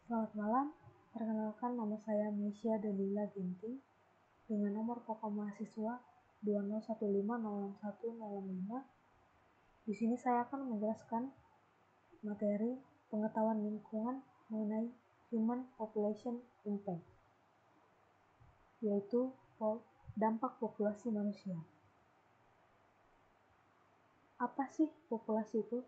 Selamat malam, perkenalkan nama saya Misha Delila Ginting dengan nomor pokok mahasiswa 2015061065. Di sini saya akan menjelaskan materi pengetahuan lingkungan mengenai Human Population Impact, yaitu dampak populasi manusia. Apa sih populasi itu?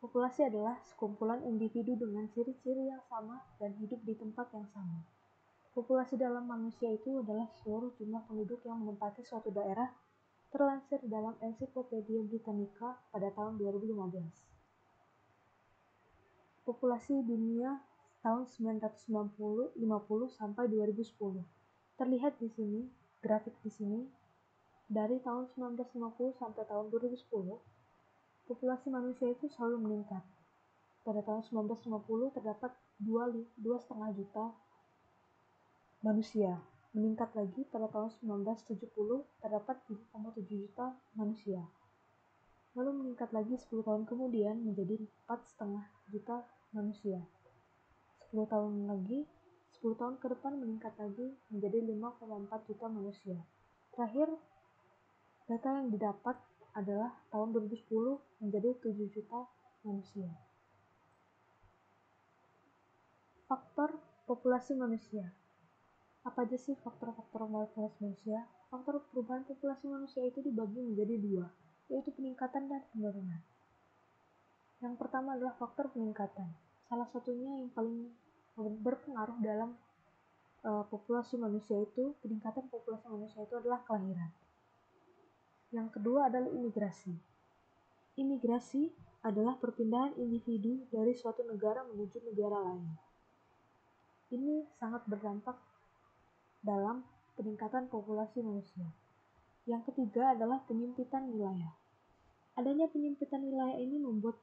Populasi adalah sekumpulan individu dengan ciri-ciri yang sama dan hidup di tempat yang sama. Populasi dalam manusia itu adalah seluruh jumlah penduduk yang menempati suatu daerah, terlansir dalam Ensiklopedia Britannica pada tahun 2015. Populasi dunia tahun 1950 sampai 2010. Terlihat di sini, grafik di sini, dari tahun 1950 sampai tahun 2010, populasi manusia itu selalu meningkat. Pada tahun 1950 terdapat 2,5 juta manusia. Meningkat lagi pada tahun 1970 terdapat 3,7 juta manusia. Lalu meningkat lagi 10 tahun kemudian menjadi 4,5 juta manusia. 10 tahun ke depan meningkat lagi menjadi 5,4 juta manusia. Terakhir, data yang didapat adalah tahun 2010 menjadi 7 juta manusia. Faktor populasi manusia. Apa aja sih faktor-faktor populasi manusia? Faktor perubahan populasi manusia itu dibagi menjadi dua, yaitu peningkatan dan penurunan. Yang pertama adalah faktor peningkatan. Salah satunya yang paling berpengaruh dalam populasi manusia itu, peningkatan populasi manusia itu adalah kelahiran. Yang kedua adalah imigrasi. Imigrasi adalah perpindahan individu dari suatu negara menuju negara lain. Ini sangat berdampak dalam peningkatan populasi manusia. Yang ketiga adalah penyempitan wilayah. Adanya penyempitan wilayah ini membuat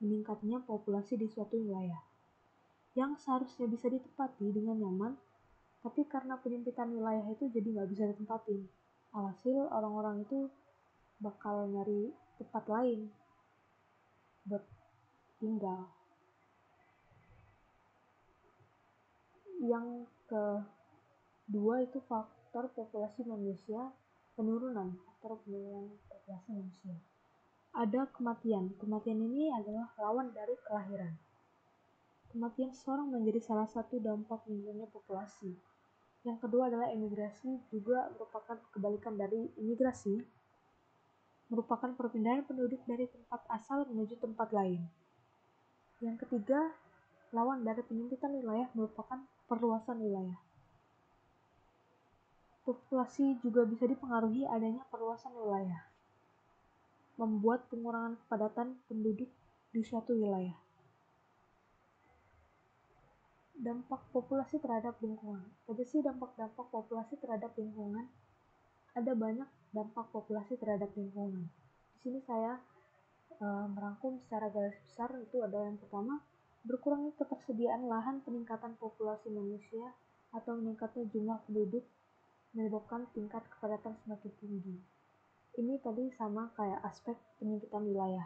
meningkatnya populasi di suatu wilayah yang seharusnya bisa ditempati dengan nyaman, tapi karena penyempitan wilayah itu jadi nggak bisa ditempatin. Alhasil orang-orang itu bakal nyari tempat lain buat tinggal. Yang kedua itu faktor populasi manusia penurunan, faktor penurunan populasi manusia. Ada kematian. Kematian ini adalah lawan dari kelahiran. Kematian seseorang menjadi salah satu dampak menurunnya populasi. Yang kedua adalah emigrasi, juga merupakan kebalikan dari imigrasi, merupakan perpindahan penduduk dari tempat asal menuju tempat lain. Yang ketiga, lawan dari penyempitan wilayah merupakan perluasan wilayah. Populasi juga bisa dipengaruhi adanya perluasan wilayah, membuat pengurangan kepadatan penduduk di suatu wilayah. Dampak populasi terhadap lingkungan. Apa sih dampak-dampak populasi terhadap lingkungan? Ada banyak dampak populasi terhadap lingkungan. Di sini saya merangkum secara garis besar. Itu ada yang pertama, berkurangnya ketersediaan lahan, peningkatan populasi manusia atau meningkatnya jumlah penduduk menyebabkan tingkat kepadatan semakin tinggi. Ini tadi sama kayak aspek penyempitan wilayah.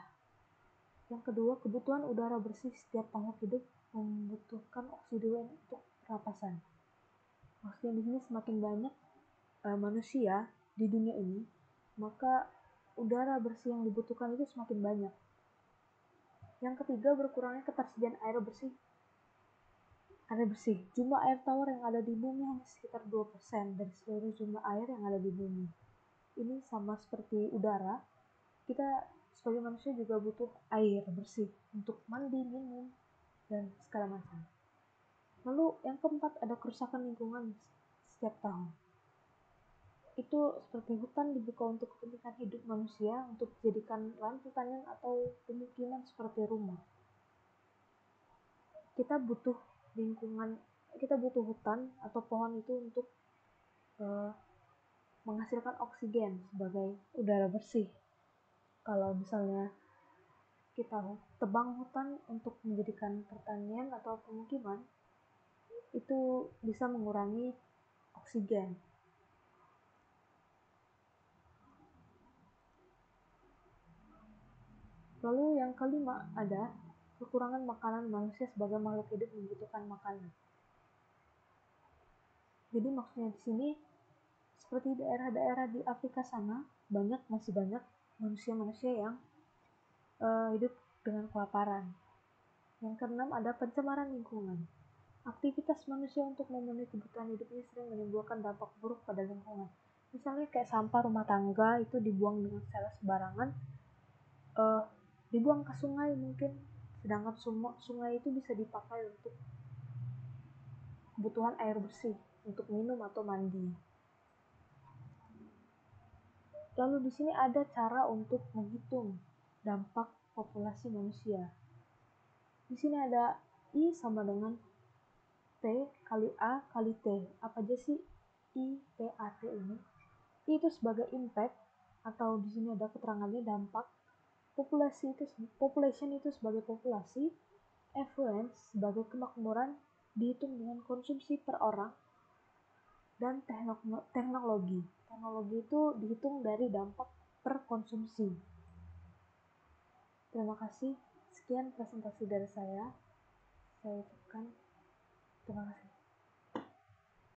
Yang kedua, kebutuhan udara bersih setiap makhluk hidup membutuhkan oksigen untuk pernapasan. Maksudnya di sini semakin banyak manusia di dunia ini, maka udara bersih yang dibutuhkan itu semakin banyak. Yang ketiga, berkurangnya ketersediaan air bersih. Jumlah air tawar yang ada di bumi hanya sekitar 2% dari seluruh jumlah air yang ada di bumi. Ini sama seperti udara, kita sebagai manusia juga butuh air bersih untuk mandi, minum, dan segala macam. Lalu yang keempat, ada kerusakan lingkungan setiap tahun. Itu seperti hutan dibuka untuk kepentingan hidup manusia, untuk dijadikan lahan pertanian atau pemukiman seperti rumah. Kita butuh lingkungan, kita butuh hutan atau pohon itu untuk menghasilkan oksigen sebagai udara bersih. Kalau misalnya kita tebang hutan untuk menjadikan pertanian atau pemukiman, itu bisa mengurangi oksigen. Lalu yang kelima ada kekurangan makanan, manusia sebagai makhluk hidup membutuhkan makanan. Jadi maksudnya di sini seperti daerah-daerah di Afrika sana masih banyak manusia-manusia yang hidup dengan kelaparan. Yang keenam ada pencemaran lingkungan. Aktivitas manusia untuk memenuhi kebutuhan hidupnya sering menimbulkan dampak buruk pada lingkungan. Misalnya kayak sampah rumah tangga itu dibuang dengan secara sembarangan, dibuang ke sungai mungkin, sedangkan sungai itu bisa dipakai untuk kebutuhan air bersih, untuk minum atau mandi. Lalu di sini ada cara untuk menghitung dampak populasi manusia. Di sini ada I sama dengan P kali A kali T. Apa aja sih I, P, A, T ini? I itu sebagai impact, atau di sini ada keterangannya dampak. Population itu sebagai populasi. Affluence sebagai kemakmuran dihitung dengan konsumsi per orang. Dan teknologi. Teknologi itu dihitung dari dampak per konsumsi. Terima kasih. Sekian presentasi dari saya. Saya ucapkan terima kasih.